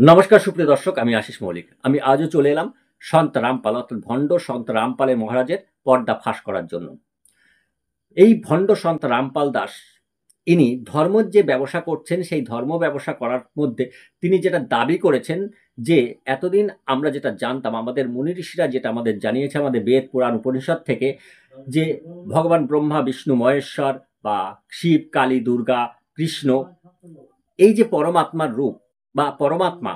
নমস্কার সুপ্রিয় দর্শক, আমি আশিস মৌলিক। আমি আজও চলে এলাম সন্ত রামপাল অর্থাৎ ভণ্ড সন্ত রামপালের মহারাজের পর্দা ফাঁস করার জন্য। এই ভণ্ড সন্ত রামপাল দাস ইনি ধর্মের যে ব্যবসা করছেন, সেই ধর্ম ব্যবসা করার মধ্যে তিনি যেটা দাবি করেছেন যে এতদিন আমরা যেটা জানতাম, আমাদের মুনি ঋষিরা যেটা আমাদের জানিয়েছে আমাদের বেদ পুরাণ উপনিষদ থেকে, যে ভগবান ব্রহ্মা বিষ্ণু মহেশ্বর বা শিব কালী দুর্গা কৃষ্ণ এই যে পরমাত্মার রূপ বা পরমাত্মা,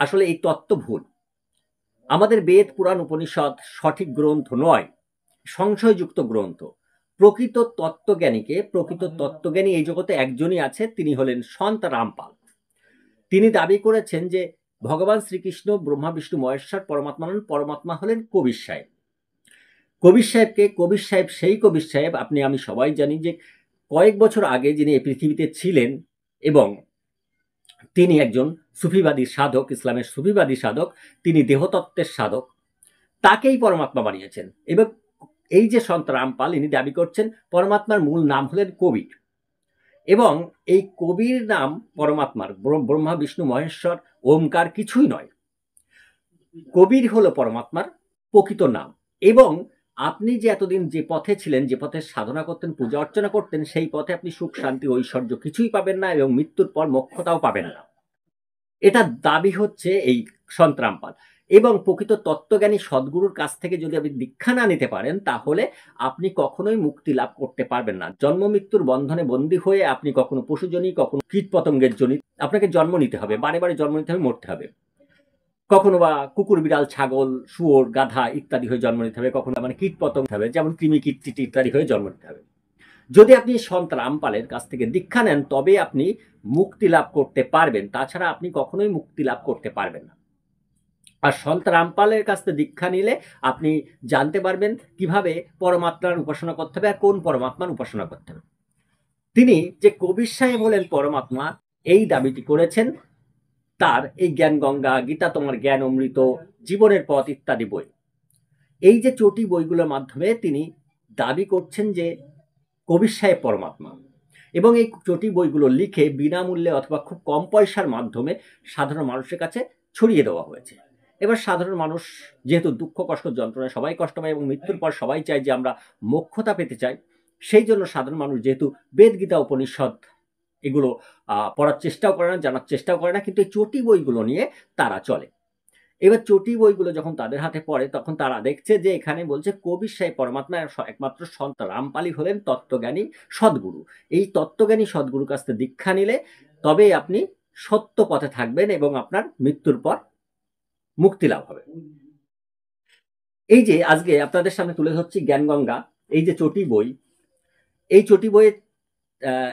আসলে এই তত্ত্ব ভুল। আমাদের বেদ পুরাণ উপনিষদ সঠিক গ্রন্থ নয়, সংশয়যুক্ত গ্রন্থ। প্রকৃত তত্ত্বজ্ঞানী এই জগতে একজনই আছে, তিনি হলেন সন্ত রামপাল। তিনি দাবি করেছেন যে ভগবান শ্রীকৃষ্ণ ব্রহ্মা বিষ্ণু মহেশ্বর পরমাত্মা নন, পরমাত্মা হলেন কবির সাহেব। কবির সাহেব সেই কবির সাহেব আপনি আমি সবাই জানি যে কয়েক বছর আগে যিনি এই পৃথিবীতে ছিলেন এবং তিনি একজন সুফিবাদী সাধক, ইসলামের সুফিবাদী সাধক, তিনি দেহতত্ত্বের সাধক, তাকেই পরমাত্মা বানিয়েছেন। এবং এই যে সন্ত রামপাল ইনি দাবি করছেন পরমাত্মার মূল নাম হলেন কবির, এবং এই কবির নাম পরমাত্মার ব্রহ্মা বিষ্ণু মহেশ্বর ওমকার কিছুই নয়। কবির হলো পরমাত্মার প্রকৃত নাম। এবং আপনি যে এতদিন যে পথে ছিলেন, যে পথে সাধনা করতেন, পূজা অর্চনা করতেন, সেই পথে আপনি সুখ শান্তি ঐশ্বর্য কিছুই পাবেন না এবং মৃত্যুর পর মোক্ষতাও পাবেন না। এটা দাবি হচ্ছে এই সন্ত রামপাল। এবং প্রকৃত তত্ত্বজ্ঞানী সদ্গুরুর কাছ থেকে যদি আপনি দীক্ষা না নিতে পারেন, তাহলে আপনি কখনোই মুক্তি লাভ করতে পারবেন না। জন্ম মৃত্যুর বন্ধনে বন্দী হয়ে আপনি কখনো পশুজনী, কখনো কীট পতঙ্গের জনিত আপনাকে জন্ম নিতে হবে, বারে বারে জন্ম নিতে হবে, মরতে হবে। কখনো বা কুকুর বিড়াল ছাগল শুয়োর গাধা ইত্যাদি হয়ে জন্ম নিতে হবে, কখনো কীট পতঙ্গ হবে, যেমন কৃমি কীট ইত্যাদি হয়ে জন্ম নিতে হবে। যদি আপনি সন্ত রামপালের কাছ থেকে দীক্ষা নেন, তবে আপনি মুক্তি লাভ করতে পারবেন, তাছাড়া আপনি কখনোই মুক্তি লাভ করতে পারবেন না। আর সন্ত রামপালের কাছ থেকে দীক্ষা নিলে আপনি জানতে পারবেন কিভাবে পরমাত্মার উপাসনা করতে হবে আর কোন পরমাত্মার উপাসনা করতে হবে। তিনি যে কবির সাহেব হলেন পরমাত্মা, এই দাবিটি করেছেন তার এই জ্ঞান গঙ্গা, গীতা তোমার জ্ঞান অমৃত, জীবনের পথ ইত্যাদি বই। এই যে চটি বইগুলোর মাধ্যমে তিনি দাবি করছেন যে কবির সাহেব পরমাত্মা। এবং এই চটি বইগুলো লিখে বিনামূল্যে অথবা খুব কম পয়সার মাধ্যমে সাধারণ মানুষের কাছে ছড়িয়ে দেওয়া হয়েছে। এবার সাধারণ মানুষ যেহেতু দুঃখ কষ্ট যন্ত্রণায় সবাই কষ্ট পায় এবং মৃত্যুর পর সবাই চায় যে আমরা মোক্ষতা পেতে চাই, সেই জন্য সাধারণ মানুষ যেহেতু বেদ গীতা উপনিষদ এগুলো পড়ার চেষ্টাও করে না, জানার চেষ্টাও করে না, কিন্তু এই চটি বইগুলো নিয়ে তারা চলে। এবার চটি বইগুলো যখন তাদের হাতে পড়ে, তখন তারা দেখছে যে এখানে বলছে কবির সাহেব পরমাত্মা, একমাত্র সন্ত রামপালই হলেন তত্ত্বজ্ঞানী সদ্গুরু। এই তত্ত্বজ্ঞানী সদ্গুরুর কাছ থেকে দীক্ষা নিলে তবেই আপনি সত্য পথে থাকবেন এবং আপনার মৃত্যুর পর মুক্তি লাভ হবে। এই যে আজকে আপনাদের সামনে তুলে ধরছি জ্ঞানগঙ্গা, এই যে চটি বই, এই চটি বইয়ে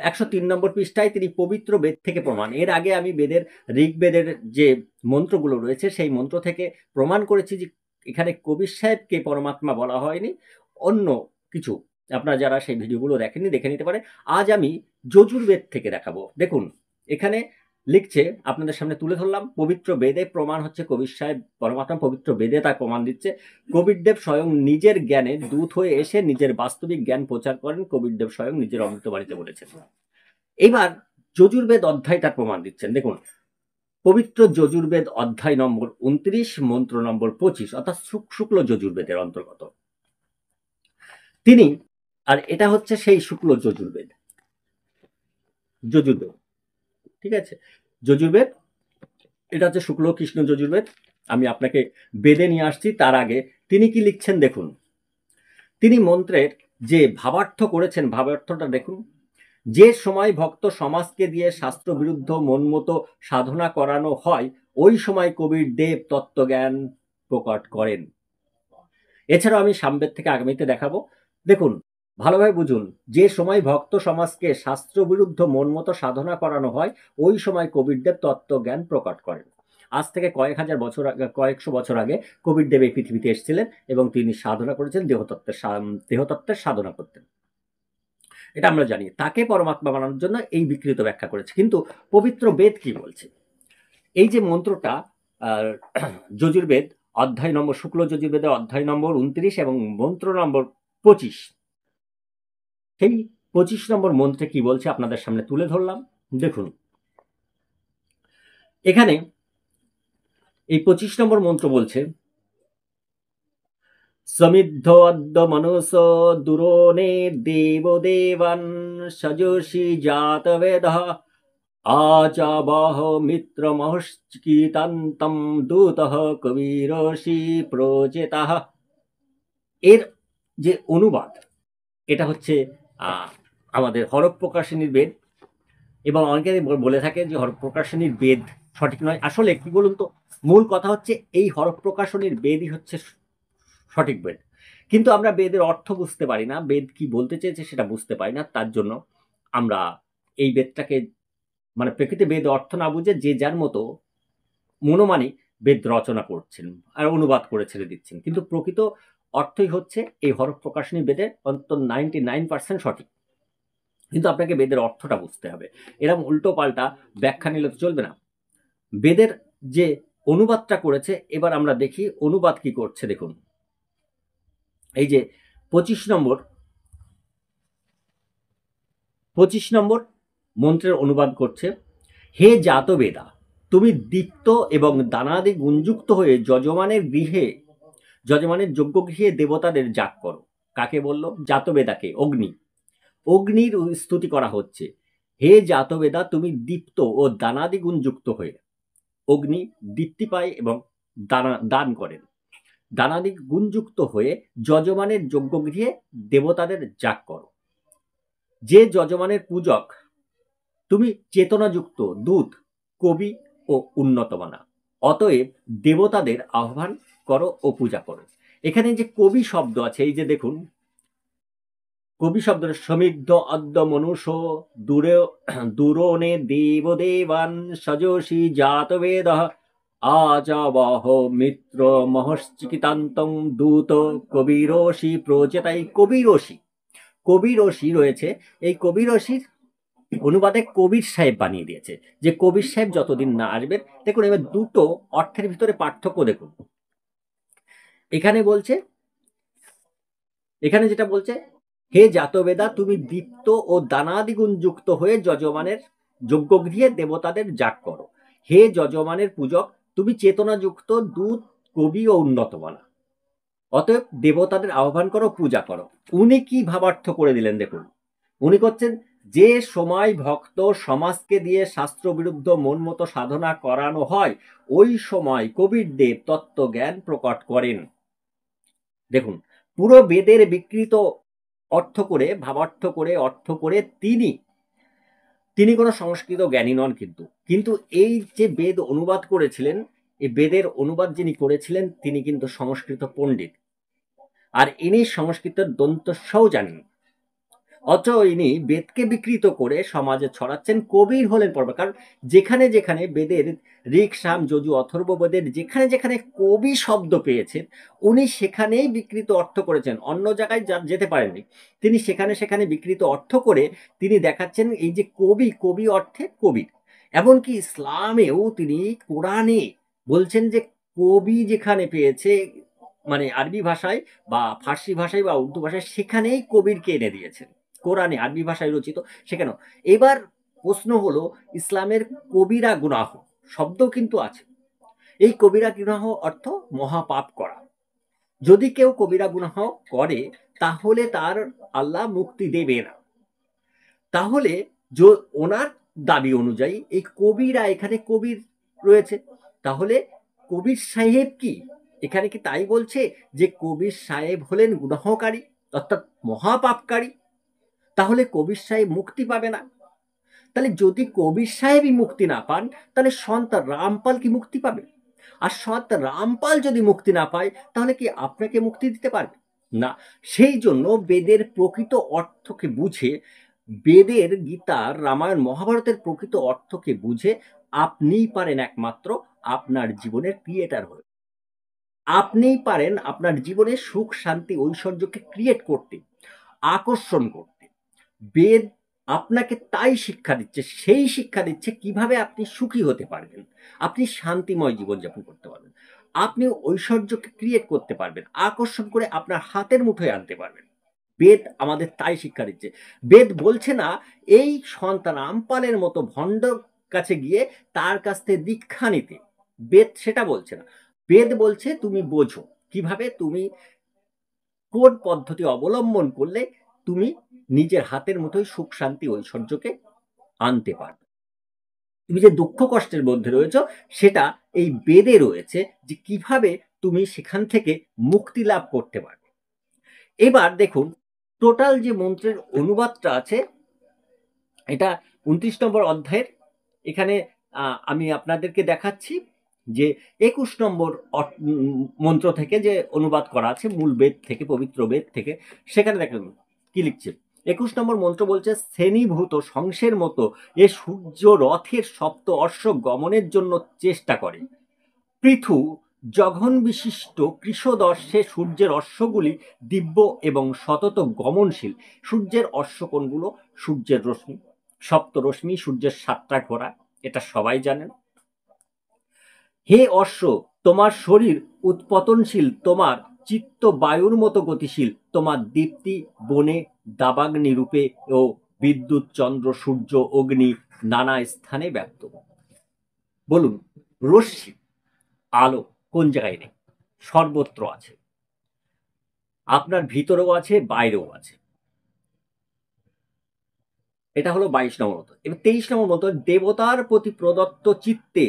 103 নম্বর পৃষ্ঠায় তিনি পবিত্র বেদ থেকে প্রমাণ, এর আগে আমি বেদের ঋগ্বেদের যে মন্ত্রগুলো রয়েছে সেই মন্ত্র থেকে প্রমাণ করেছি যে এখানে কবির সাহেবকে পরমাত্মা বলা হয়নি, অন্য কিছু। আপনারা যারা সেই ভিডিওগুলো দেখেননি দেখে নিতে পারে। আজ আমি যজুর্বেদ থেকে দেখাবো। দেখুন এখানে লিখছে, আপনাদের সামনে তুলে ধরলাম, পবিত্র বেদে প্রমাণ হচ্ছে কবির সাহেব পরমাত্মা, পবিত্র বেদে তার প্রমাণ দিচ্ছে। কবিরদেব স্বয়ং নিজের জ্ঞানে দূত হয়ে এসে নিজের বাস্তবিক জ্ঞান প্রচার করেন, কবিরদেব স্বয়ং নিজের অমৃতবাণীতে বলেছেন। এবার যজুর্বেদ অধ্যায় তার প্রমাণ দিচ্ছেন। দেখুন পবিত্র যজুর্বেদ অধ্যায় নম্বর 29 মন্ত্র নম্বর 25, অর্থাৎ শুক্ল যজুর্বেদের অন্তর্গত তিনি। আর এটা হচ্ছে সেই শুক্ল যজুর্বেদ, ঠিক আছে, যজুর্বেদ এটা হচ্ছে শুক্ল কৃষ্ণ যজুর্বেদ। আমি আপনাকে বেদে নিয়ে আসছি, তার আগে তিনি কি লিখছেন দেখুন। তিনি মন্ত্রের যে ভাবার্থ করেছেন, ভাবার্থটা দেখুন। যে সময় ভক্ত সমাজকে দিয়ে শাস্ত্র বিরুদ্ধ মনমতো সাধনা করানো হয়, ওই সময় কবির দেব তত্ত্বজ্ঞান প্রকট করেন। এছাড়াও আমি সামবেদ থেকে আগামীতে দেখাবো। দেখুন ভালোভাবে বুঝুন, যে সময় ভক্ত সমাজকে শাস্ত্র বিরুদ্ধ মনমতো সাধনা করানো হয়, ওই সময় কবিরদেব তত্ত্বজ্ঞান প্রকট করেন। আজ থেকে কয়েকশো বছর আগে কবিরদেব এই পৃথিবীতে এসেছিলেন এবং তিনি সাধনা করেছেন, দেহতত্ত্বের সাধনা করতেন, এটা আমরা জানি। তাকে পরমাত্মা বানানোর জন্য এই বিকৃত ব্যাখ্যা করেছে। কিন্তু পবিত্র বেদ কি বলছে? এই যে মন্ত্রটা যজুর্বেদ অধ্যায় নম্বর, শুক্ল যজুর্বেদের অধ্যায় নম্বর 29 এবং মন্ত্র নম্বর 25, সেই 25 নম্বর মন্ত্রে কি বলছে আপনাদের সামনে তুলে ধরলাম। দেখুন এখানে এই 25 নম্বর মন্ত্র বলছে, সমিদ্ধ অদ্য মনুষ দুরোনে দেবদেবান সজোষি জাতবেদ আচাবাহ মিত্র মহশ্চিতান্তম দূত কবিরসি প্রচেতা। এর যে অনুবাদ, এটা হচ্ছে আমাদের হরফ প্রকাশনীর বেদ, এবং অনেকে বলে থাকে যে হরফ প্রকাশনীর বেদ সঠিক নয়। আসলে কি বলুন তো, মূল কথা হচ্ছে এই হরফ প্রকাশনীর বেদই হচ্ছে সঠিক বেদ, কিন্তু আমরা বেদের অর্থ বুঝতে পারি না, বেদ কি বলতে চেয়েছে সেটা বুঝতে পারি না। তার জন্য আমরা এই বেদটাকে, মানে প্রকৃতি বেদ অর্থ না বুঝে যে যার মতো মনোমানি বেদ রচনা করছেন আর অনুবাদ করে ছেড়ে দিচ্ছেন, কিন্তু প্রকৃত অর্থই হচ্ছে এই হরফ প্রকাশনী বেদের অন্তত 99% সঠিক। কিন্তু আপনাকে বেদের অর্থটা বুঝতে হবে, এরকম উল্টো পাল্টা ব্যাখ্যা নিলে তো চলবে না। বেদের যে অনুবাদটা করেছে, এবার আমরা দেখি অনুবাদ কি করছে। দেখুন, এই যে 25 নম্বর মন্ত্রের অনুবাদ করছে, হে জাত বেদা, তুমি দীপ্ত এবং দানাদি গুণযুক্ত হয়ে যজমানের যজ্ঞ গৃহে দেবতাদের যাগ করো। কাকে বলল? জাতবেদাকে, অগ্নির স্তুতি করা হচ্ছে। হে জাতবেদা, তুমি দীপ্ত ও দানাদি গুণযুক্ত হয়ে, অগ্নি দীপ্তি পায় এবং দান করেন, দানাদি গুণযুক্ত হয়ে যজমানের যজ্ঞগৃহে দেবতাদের যাগ করো। যে যজমানের পূজক, তুমি চেতনাযুক্ত দূত, কবি ও উন্নতমানা, অতএব দেবতাদের আহ্বান করো ও পূজা করো। এখানে যে কবি শব্দ আছে, এই যে দেখুন, কবি শব্দটা সমিদ্ধ অদ্য মনুষ দূরনে দেবদেবান সজোষি জাতবেদ আচাবহ মিত্র মহশ্চিকিতান্তং দূত কবিরসি প্রচেতাই। কবিরসি রয়েছে, এই কবিরসির অনুবাদে কবির সাহেব বানিয়ে দিয়েছে, যে কবির সাহেব যতদিন না আসবেন। দেখুন, এবার দুটো অর্থের ভিতরে পার্থক্য দেখুন। এখানে যেটা বলছে, হে জাতবেদা, তুমি দীপ্ত ও দানাদিগুণ যুক্ত হয়ে যজমানের যজ্ঞগৃহে দেবতাদের যাগ করো। হে যজমানের পূজক, তুমি চেতনাযুক্ত দূত, কবি ও উন্নতমানা, অতএব দেবতাদের আহ্বান করো, পূজা করো। উনি কি ভাবার্থ করে দিলেন দেখুন। উনি করছেন, যে সময় ভক্ত সমাজকে দিয়ে শাস্ত্র বিরুদ্ধ মন মতো সাধনা করানো হয়, ওই সময় কবির দেব তত্ত্ব জ্ঞান প্রকট করেন। দেখুন, পুরো বেদের বিকৃত অর্থ করে, ভাবার্থ করে, অর্থ করে তিনি কোনো সংস্কৃত জ্ঞানী নন। কিন্তু এই যে বেদ অনুবাদ করেছিলেন, এই বেদের অনুবাদ যিনি করেছিলেন, তিনি কিন্তু সংস্কৃত পণ্ডিত, আর ইনি সংস্কৃতের দন্তস্বও জানেন। অথচ ইনি বেদকে বিকৃত করে সমাজে ছড়াচ্ছেন। কবির হলেন পরমা, কারণ যেখানে যেখানে বেদের ঋক, সাম, যজু, অথর্ব বেদের যেখানে যেখানে কবি শব্দ পেয়েছেন, উনি সেখানেই বিকৃত অর্থ করেছেন, অন্য জায়গায় যেতে পারেননি। তিনি সেখানে সেখানে বিকৃত অর্থ করে তিনি দেখাচ্ছেন এই যে কবি অর্থে কবির। এমনকি ইসলামেও তিনি কোরআনে বলছেন যে কবি যেখানে পেয়েছে, মানে আরবি ভাষায় বা ফার্সি ভাষায় বা উর্দু ভাষায়, সেখানেই কবিরকে এনে দিয়েছেন। কোরআনে আরবি ভাষায় রচিত সেখানেও। এবার প্রশ্ন হলো, ইসলামের কবিরা গুনাহ শব্দ কিন্তু আছে। এই কবিরা গুনাহ অর্থ মহাপাপ করা। যদি কেউ কবিরা গুনাহ করে, তাহলে তার আল্লাহ মুক্তি দেবে না। তাহলে ওনার দাবি অনুযায়ী এই কবিরা, এখানে কবির রয়েছে, তাহলে কবির সাহেব কি এখানে কি তাই বলছে যে কবির সাহেব হলেন গুনাহকারী, অর্থাৎ মহাপাপকারী? তাহলে কবির সাহেব মুক্তি পাবে না। তাহলে যদি কবির সাহেবই মুক্তি না পান, তাহলে সন্ত রামপাল কি মুক্তি পাবে? আর সন্ত রামপাল যদি মুক্তি না পায়, তাহলে কি আপনাকে মুক্তি দিতে পারবে না? সেই জন্য বেদের প্রকৃত অর্থকে বুঝে, বেদের, গীতার, রামায়ণ, মহাভারতের প্রকৃত অর্থকে বুঝে আপনিই পারেন একমাত্র আপনার জীবনের ক্রিয়েটার হয়ে। আপনিই পারেন আপনার জীবনে সুখ, শান্তি, ঐশ্বর্যকে ক্রিয়েট করতে, আকর্ষণ করতে। বেদ আপনাকে তাই শিক্ষা দিচ্ছে, সেই শিক্ষা দিচ্ছে কিভাবে আপনি সুখী হতে পারবেন, আপনি শান্তিময় জীবনযাপন করতে পারবেন, আপনি ঐশ্বর্যকে ক্রিয়েট করতে পারবেন, আকর্ষণ করে আপনার হাতের মুঠোয় আনতে পারবেন। বেদ আমাদের তাই শিক্ষা দিচ্ছে। বেদ বলছে না এই সন্তান রামপালের মতো ভণ্ড কাছে গিয়ে তার কাছ থেকে দীক্ষা নিতে। বেদ সেটা বলছে না। বেদ বলছে তুমি বোঝো কিভাবে তুমি কোন পদ্ধতি অবলম্বন করলে তুমি নিজের হাতের মুঠোয় সুখ শান্তি ঐশ্বর্যকে আনতে পারবে। তুমি যে দুঃখ কষ্টের মধ্যে রয়েছ সেটা এই বেদে রয়েছে যে কিভাবে তুমি সেখান থেকে মুক্তি লাভ করতে পারবে। এবার দেখুন টোটাল যে মন্ত্রের অনুবাদটা আছে এটা ২৯ নম্বর অধ্যায়ের। এখানে আমি আপনাদেরকে দেখাচ্ছি যে ২১ নম্বর মন্ত্র থেকে যে অনুবাদ করা আছে মূল বেদ থেকে, পবিত্র বেদ থেকে। সেখানে দেখেন কি লিখছে। ২১ নম্বর মন্ত্র বলছে, শ্রেণীভূত সংসের মতো এ সূর্য রথের সপ্ত অশ্ব গমনের জন্য চেষ্টা করে। পৃথু জঘন বিশিষ্ট কৃশদর্শে সূর্যের অশ্বগুলি দিব্য এবং সতত গমনশীল। সূর্যের অশ্ব কোনগুলো? সূর্যের রশ্মি, সপ্ত রশ্মি, সূর্যের ৭টা ঘোড়া, এটা সবাই জানেন। হে অশ্ব, তোমার শরীর উৎপতনশীল, তোমার চিত্ত বায়ুর মতো গতিশীল, তোমার দীপ্তি বনে দাবাগ্নি রূপে ও বিদ্যুৎ চন্দ্র সূর্য অগ্নি নানা স্থানে ব্যক্ত। বলুন, রশ্মি আলো কোন জায়গায় নেই? সর্বত্র আছে, আপনার ভিতরেও আছে, বাইরেও আছে। এটা হলো ২২ নম্বর মন্ত্র। এবার ২৩ নম্বর মন্ত্র, দেবতার প্রতি প্রদত্ত চিত্তে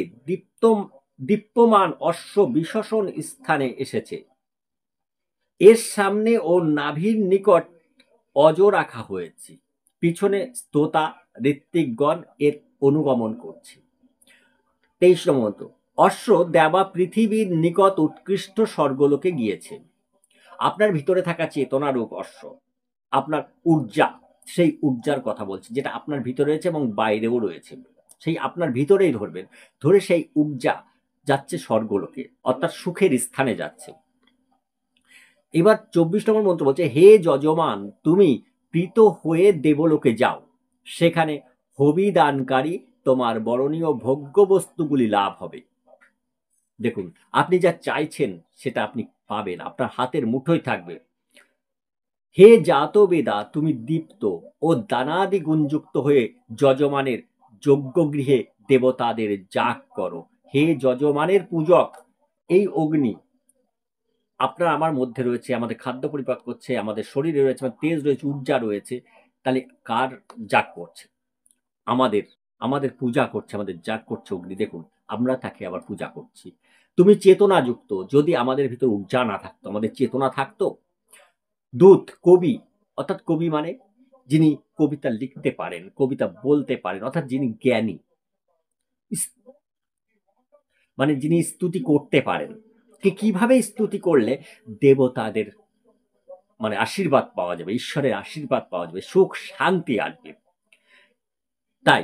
দীপ্যমান অশ্ব বিশোষণ স্থানে এসেছে। এর সামনে ও নাভির নিকট অজ রাখা হয়েছে, পিছনে স্তোতা ঋত্বিকগণ এর অনুগমন করছে। ২৩ নম্বর মন্ত্র, অশ্ব দেবা পৃথিবীর নিকট উৎকৃষ্ট স্বর্গলোকে গিয়েছে। আপনার ভিতরে থাকা চেতনারূপ অশ্ব, আপনার ঊর্জা, সেই ঊর্জার কথা বলছি যেটা আপনার ভিতরে রয়েছে এবং বাইরেও রয়েছে, সেই আপনার ভিতরেই ধরবেন, ধরে সেই ঊর্জা যাচ্ছে স্বর্গলোকে, অর্থাৎ সুখের স্থানে যাচ্ছে। এবার ২৪ নম্বর মন্ত্র বলছে, হে যজমান, তুমি প্রীত হয়ে দেবলোকে যাও, সেখানে হবিদানকারী তোমার বরণীয় ভোগ্য বস্তুগুলি লাভ হবে। দেখুন, আপনি যা চাইছেন সেটা আপনি পাবেন, আপনার হাতের মুঠোয় থাকবে। হে জাত বেদা, তুমি দীপ্ত ও দানাদি গুণযুক্ত হয়ে যজমানের যজ্ঞগৃহে দেবতাদের যাগ করো। হে যজমানের পূজক, এই অগ্নি আপনার আমার মধ্যে রয়েছে, আমাদের খাদ্য পরিপাক করছে, আমাদের শরীরে রয়েছে, তেজ রয়েছে, ঊর্জা রয়েছে। তাহলে কার যাগ করছে? আমাদের আমাদের পূজা করছে, আমাদের যাগ করছে অগ্নি। দেখুন, আমরা তাকে আবার পূজা করছি। তুমি চেতনাযুক্ত, যদি আমাদের ভিতর ঊর্জা না থাকতো, আমাদের চেতনা থাকতো। দূত, কবি, অর্থাৎ কবি মানে যিনি কবিতা লিখতে পারেন, কবিতা বলতে পারেন, অর্থাৎ যিনি জ্ঞানী, মানে যিনি স্তুতি করতে পারেন। কিভাবে স্তুতি করলে দেবতাদের মানে আশীর্বাদ পাওয়া যাবে, ঈশ্বরের আশীর্বাদ পাওয়া যাবে, সুখ শান্তি আসবে। তাই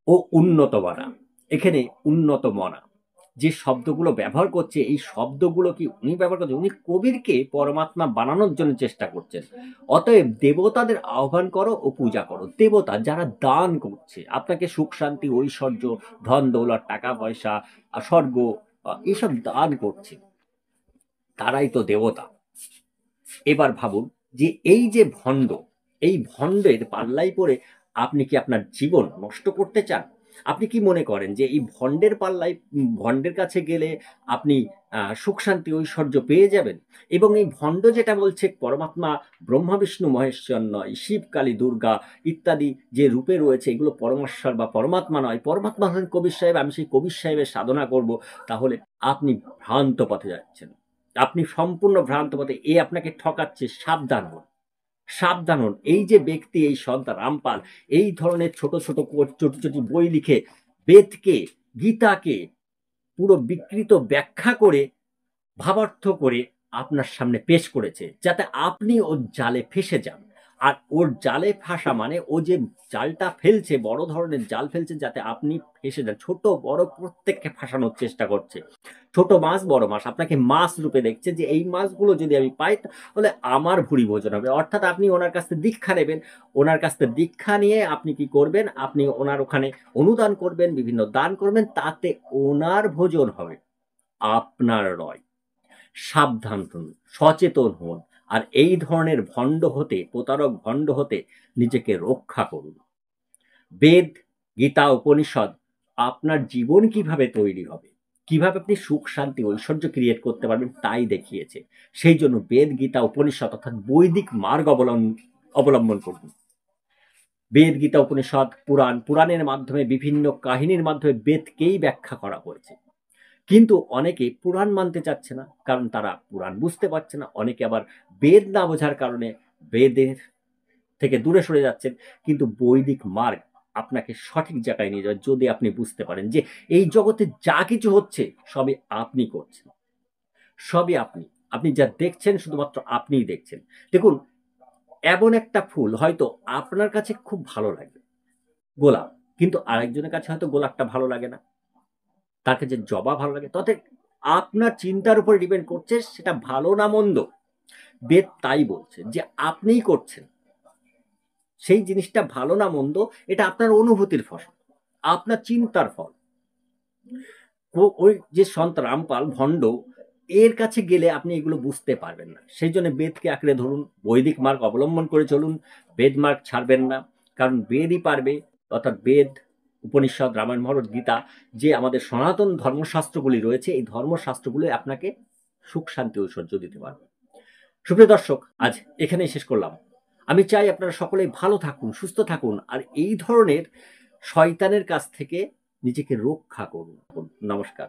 ও উন্নত মনা, এখানে উন্নত মনা যে শব্দগুলো ব্যবহার করছে, এই শব্দগুলো কি উনি ব্যবহার করছেন? উনি কবিরকে পরমাত্মা বানানোর জন্য চেষ্টা করছেন। অতএব দেবতাদের আহ্বান করো ও পূজা করো। দেবতা যারা দান করছে আপনাকে সুখ শান্তি ঐশ্বর্য ধন দৌলত টাকা পয়সা স্বর্গ এসব দান করছে, তারাই তো দেবতা। এবার ভাবুন যে এই যে ভণ্ড, এই ভণ্ডের পাল্লায় পড়ে আপনি কি আপনার জীবন নষ্ট করতে চান? আপনি কি মনে করেন যে এই ভণ্ডের পাল্লায়, ভণ্ডের কাছে গেলে আপনি সুখ শান্তি ঐশ্বর্য পেয়ে যাবেন? এবং এই ভণ্ড যেটা বলছে পরমাত্মা ব্রহ্মা বিষ্ণু মহেশ্বর নয়, শিব কালী দুর্গা ইত্যাদি যে রূপে রয়েছে এগুলো পরমেশ্বর বা পরমাত্মা নয়, পরমাত্মা হলেন কবির সাহেব, আমি সেই কবির সাহেবের সাধনা করব, তাহলে আপনি ভ্রান্ত পথে যাচ্ছেন, আপনি সম্পূর্ণ ভ্রান্ত পথে। এ আপনাকে ঠকাচ্ছে, সাবধান হন, সাবধান হন। এই যে ব্যক্তি, এই সন্ত রামপাল এই ধরনের ছোট ছোট ছোট বই লিখে বেদকে, গীতাকে পুরো বিকৃত ব্যাখ্যা করে, ভাবার্থ করে আপনার সামনে পেশ করেছে, যাতে আপনি ওর জালে ফেসে যান। আর ওর জালে ফাঁসা মানে ও যে জালটা ফেলছে, বড় ধরনের জাল ফেলছে, যাতে আপনি ফেসে যান। ছোট বড় প্রত্যেককে ফাঁসানোর চেষ্টা করছে। ছোট মাছ বড় মাছ আপনাকে মাছ রূপে দেখছে, যে এই মাছগুলো যদি আমি পাই তাহলে আমার ভুরি ভোজন হবে। অর্থাৎ আপনি ওনার কাছ থেকে দীক্ষা নেবেন, ওনার কাছ থেকে দীক্ষা নিয়ে আপনি কি করবেন? আপনি ওনার ওখানে অনুদান করবেন, বিভিন্ন দান করবেন, তাতে ওনার ভোজন হবে, আপনার নয়। সাবধান হন, সচেতন হন, আর এই ধরনের ভণ্ড হতে, প্রতারক ভণ্ড হতে নিজেকে রক্ষা করুন। বেদ, গীতা, উপনিষদ আপনার জীবন কিভাবে তৈরি হবে, কিভাবে আপনি সুখ শান্তি ঐশ্বর্য ক্রিয়েট করতে পারবেন তাই দেখিয়েছে। সেই জন্য বেদ, গীতা, উপনিষদ অর্থাৎ বৈদিক মার্গ অবলম্বন করুন। বেদ, গীতা, উপনিষদ, পুরাণের মাধ্যমে বিভিন্ন কাহিনীর মাধ্যমে বেদকেই ব্যাখ্যা করা হয়েছে। কিন্তু অনেকে পুরাণ মানতে চাচ্ছে না, কারণ তারা পুরাণ বুঝতে পারছে না। অনেকে আবার বেদ না বোঝার কারণে বেদের থেকে দূরে সরে যাচ্ছেন। কিন্তু বৈদিক মার্গ আপনাকে সঠিক জায়গায় নিয়ে যাবে যদি আপনি বুঝতে পারেন যে এই জগতে যা কিছু হচ্ছে সবই আপনি করছেন, সবই আপনি। আপনি যা দেখছেন শুধুমাত্র আপনিই দেখছেন। দেখুন, এমন একটা ফুল হয়তো আপনার কাছে খুব ভালো লাগবে, গোলাপ, কিন্তু আরেকজনের কাছে হয়তো গোলাপটা ভালো লাগে না, তার কাছে জবা ভালো লাগে। তবে আপনার চিন্তার উপর ডিপেন্ড করছে সেটা ভালো না মন্দ। বেদ তাই বলছে যে আপনিই করছেন, সেই জিনিসটা ভালো না মন্দ এটা আপনার অনুভূতির ফসল, আপনার চিন্তার ফল। ওই যে সন্ত রামপাল ভণ্ড, এর কাছে গেলে আপনি এগুলো বুঝতে পারবেন না। সেই জন্য বেদকে আঁকড়ে ধরুন, বৈদিক মার্গ অবলম্বন করে চলুন, বেদ মার্গ ছাড়বেন না। কারণ বেদই পারবে, অর্থাৎ বেদ, উপনিষদ, রামায়ণ, মহাভারত, গীতা, যে আমাদের সনাতন ধর্মশাস্ত্রগুলি রয়েছে, এই ধর্মশাস্ত্রগুলি আপনাকে সুখ শান্তি ঐশ্বর্য দিতে পারবে। সুপ্রিয় দর্শক, আজ এখানেই শেষ করলাম। আমি চাই আপনারা সকলেই ভালো থাকুন, সুস্থ থাকুন, আর এই ধরনের শয়তানের কাছ থেকে নিজেকে রক্ষা করুন। নমস্কার।